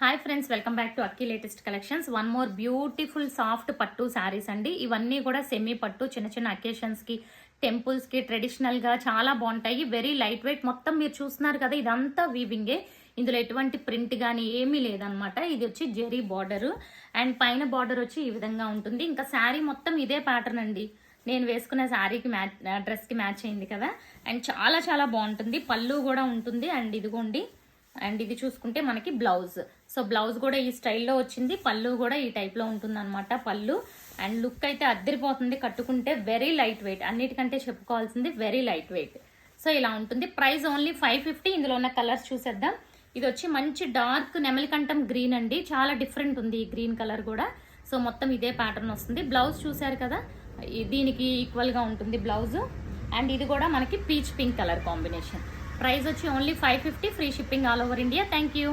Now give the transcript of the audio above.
Hi friends, welcome back to Akki latest collections. One more beautiful soft పట్టు శారీస్ అండి. ఇవన్నీ కూడా సెమీ పట్టు, చిన్న చిన్న అకేషన్స్ కి, టెంపుల్స్ కి ట్రెడిషనల్ గా చాలా బాగుంటాయి. Very light weight. మొత్తం మీరు చూస్తున్నారు కదా, ఇదంతా వీవింగే. ఇందులో ఎటువంటి ప్రింట్ కానీ ఏమీ లేదనమాట. ఇది వచ్చి జెరీ బార్డర్ అండ్ పైన బార్డర్ వచ్చి ఈ విధంగా ఉంటుంది. ఇంకా శారీ మొత్తం ఇదే ప్యాటర్న్ అండి. నేను వేసుకున్న శారీకి డ్రెస్ కి మ్యాచ్ అయింది కదా. అండ్ చాలా చాలా బాగుంటుంది. పళ్ళు కూడా ఉంటుంది. అండ్ ఇదిగోండి, అండ్ ఇది చూసుకుంటే మనకి బ్లౌజ్. సో బ్లౌజ్ కూడా ఈ స్టైల్లో వచ్చింది. పళ్ళు కూడా ఈ టైప్లో ఉంటుంది అనమాట పళ్ళు. అండ్ లుక్ అయితే అద్దరిపోతుంది కట్టుకుంటే. వెరీ లైట్ వెయిట్, అన్నిటికంటే చెప్పుకోవాల్సింది వెరీ లైట్ వెయిట్. సో ఇలా ఉంటుంది. Price only 550. ఇందులో ఉన్న కలర్స్ చూసేద్దాం. ఇది వచ్చి మంచి డార్క్ నెమలికంఠం గ్రీన్ అండి. చాలా డిఫరెంట్ ఉంది ఈ గ్రీన్ కలర్ కూడా. సో మొత్తం ఇదే ప్యాటర్న్ వస్తుంది. బ్లౌజ్ చూసారు కదా, దీనికి ఈక్వల్గా ఉంటుంది బ్లౌజ్. అండ్ ఇది కూడా మనకి peach pink colour combination. Price వచ్చి only 550. Free shipping all over India. Thank you.